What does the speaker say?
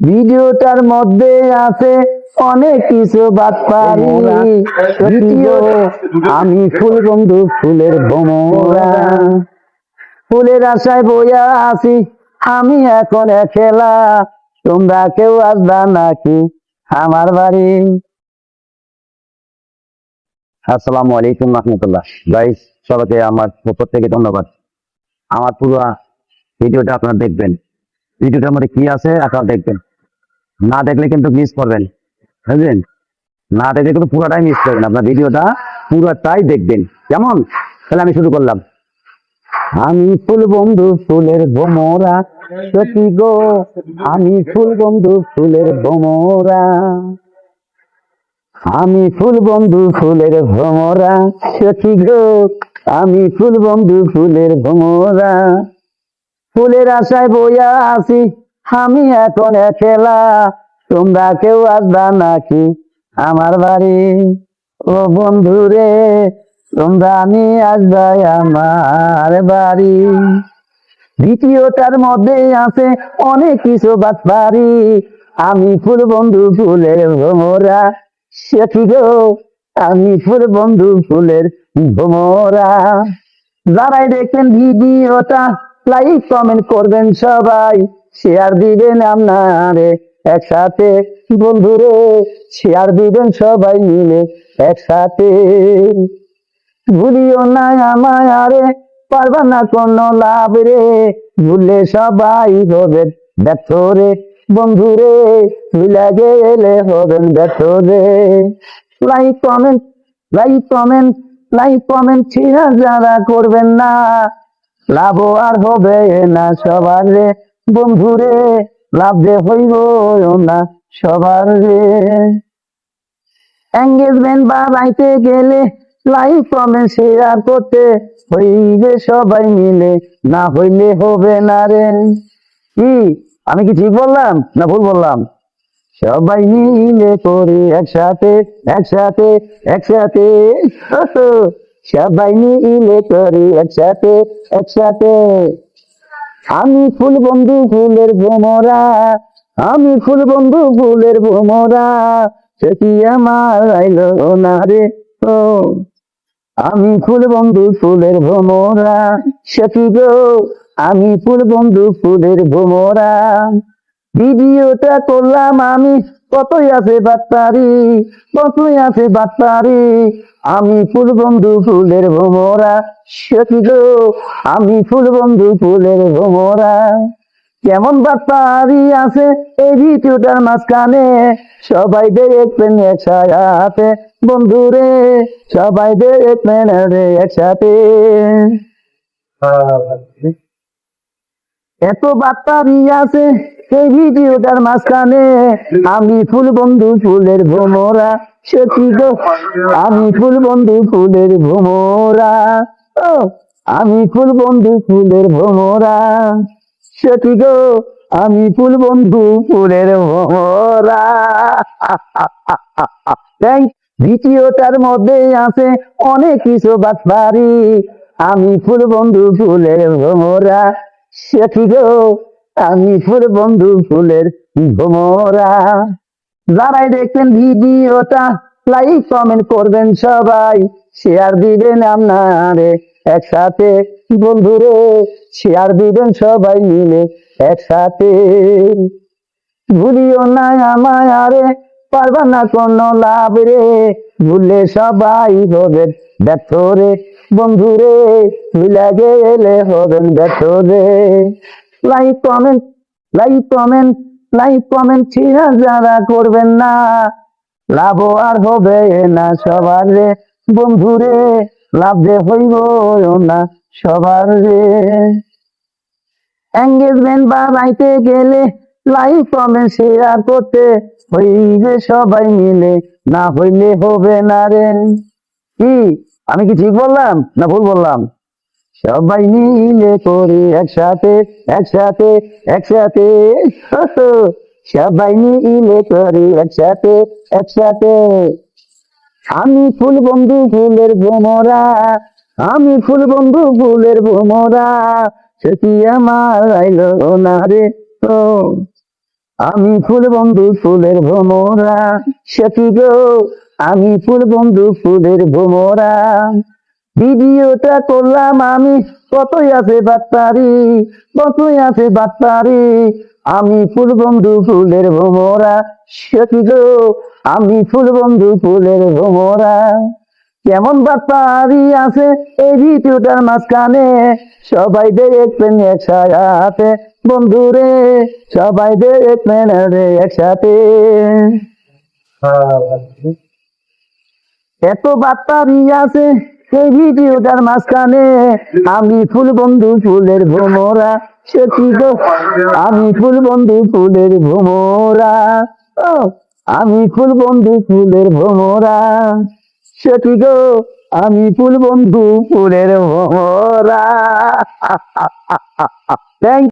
ভিডিওটার মধ্যে আছে অনেক কিছু বাটপারি। আমি ফুল বন্ধু ফুলের ভোমরা, ফুলের আশায় বইয়া আছি আমি এখন একলা। তোমরা কেউ আসবা নাকি আমার বাড়ি? আসসালামু আলাইকুম রহমতুল্লাহ। গাইস, সবাইকে আমার পক্ষ থেকে ধন্যবাদ। আমার পুরো ভিডিওটা আপনারা দেখবেন। ভিডিওটার মধ্যে কি আছে আপনারা দেখবেন, না দেখলে কিন্তু মিস করবেন, বুঝলেন? না দেখলে কিন্তু পুরোটাই মিস করবেন। আপনার ভিডিওটা পুরোটাই দেখবেন, কেমন? তাহলে আমি শুরু করলাম। আমি ফুল বন্ধু ফুলের ভোমরা, সখী গো আমি ফুল বন্ধু ফুলের ভোমরা। আমি ফুল বন্ধু ফুলের ভোমরা, সখী গো আমি ফুল বন্ধু ফুলের ভোমরা। ফুলের আশায় বইয়া আছি আমি এখন একলা। তোমরা কেউ আসবা নাকি আমার বাড়ি? ও বন্ধু রে, তোমরা নিয়ে আসবা আমার বাড়ি। দ্বিতীয়টার মধ্যে আছে অনেক কিছু বাটপারি। আমি ফুল বন্ধু ফুলের ভোমরা, সখী গো আমি ফুল বন্ধু ফুলের ভোমরা। যারাই দেখেন ভিডিওটা লাইক কমেন্ট করবেন সবাই, শেয়ার দিবেন আপনারে একসাথে। বন্ধুরে শেয়ার দিবেন সবাই মিলে একসাথে। ভুলিও না আমায় আরে, পারবা না কোনো লাভ রে। ভুললে সবাই হবেন ব্যর্থ রে। বন্ধুরে মিলে গেলে হবেন ব্যর্থ রে। Like comment, like comment, like comment ছিঁড়া যারা করবেন না, লাভ আর হবে না সবার রে। বন্ধুরে লাভ যে হইব না সবার রে। এঙ্গেজমেন্ট বাড়াইতে গেলে লাইক কমেন্ট শেয়ার করতে হইবে সবাই মিলে, না হইলে হবে না রে। কি আমি কি ঠিক বললাম না ভুল বললাম? সবাই মিলে করি একসাথে, একসাথে, একসাথে। সবাই মিলে করি একসাথে, একসাথে। আমি ফুল বন্ধু ফুলের ভোমরা, আমি ফুল বন্ধু ফুলের ভোমরা। সে কি আমার আইলো না রে ও। আমি ফুল বন্ধু ফুলের ভোমরা, সখী গো আমি ফুল বন্ধু ফুলের ভোমরা। ভিডিওটা করলাম আমি, কতই আছে বাটপারি, কতই আছে বাটপারি। আমি ফুল বন্ধু ফুলের ভোমরা, সখী গো আমি ফুল বন্ধু ফুলের ভোমরা। কেমন বাটপারি আছে এই ভিডিওটার মাঝখানে, সবাই দেখবেন একসাথে। বন্ধুরে সবাই দেখবেন রে একসাথে। এত বাটপারি আছে এই ভিডিওটার মাঝখানে। আমি ফুল বন্ধু ফুলের ভোমরা, সখী গো আমি ফুল বন্ধু ফুলের ভোমরা। ও আমি ফুল বন্ধু ফুলের ভোমরা, সখী গো আমি ফুল বন্ধু ফুলের ভোমরা। দ্বিতীয়টার মধ্যে আছে অনেক কিছু বাটপারি। আমি ফুল বন্ধু ফুলের ভোমরা, সখী গো আমি ফুল বন্ধু ফুলের ভোমরা। যারাই দেখেন ভিডিওটা লাইক কমেন্ট করবেন সবাই, শেয়ার দিবেন আপনারে একসাথে। বন্ধুরে শেয়ার দিবেন সবাই মিলে একসাথে। ভুলিও না আমায় আরে, পারবা না কোনো লাভ রে। ভুললে সবাই হবেন ব্যর্থ রে। বন্ধুরে মিলে গেলে হবেন ব্যর্থ রে। Like comment, like comment, like comment ছিঁড়া যারা করবেন না, লাভ আর হবে না সবার রে। বন্ধুরে লাভ যে হইব না সবার রে। এঙ্গেজমেন্ট বাড়াইতে গেলে লাইক কমেন্ট শেয়ার করতে হইবে সবাই মিলে, না হইলে হবে না রে। কি আমি কি ঠিক বললাম না ভুল বললাম? সবাই মিলে করি একসাথে, একসাথে, একসাথে। সবাই মিলে করি একসাথে, একসাথে। আমি ফুল বন্ধু ফুলের ভোমরা, আমি ফুল বন্ধু ফুলের ভোমরা। সে কি আমার আইলো না রে ও। আমি ফুল বন্ধু ফুলের ভোমরা, সে কি গো, আমি ফুল বন্ধু ফুলের ভোমরা। ভিডিওটা করলাম আমি, কতই আছে বাটপারি, কতই আছে বাটপারি। আমি ফুল বন্ধু ফুলের ভোমরা, সে কি গো, আমি ফুল বন্ধু ফুলের ভোমরা। কেমন বাটপারি আছে এই ভিডিওটার মাঝখানে, সবাই দেখবেন একসাথে বন্ধুরে, সবাই দেখবেন রে একসাথে। এত বাটপারি আছে এই ভিডিওটার মাঝখানে, আমি ফুল বন্ধু ফুলের ভোমরা, সে কি গো, আমি ফুল বন্ধু ফুলের ভোমরা। ও, আমি ফুল বন্ধু ফুলের ভোমরা, সে কি গো, আমি ফুল বন্ধু ফুলের ভোমরা। থ্যাংক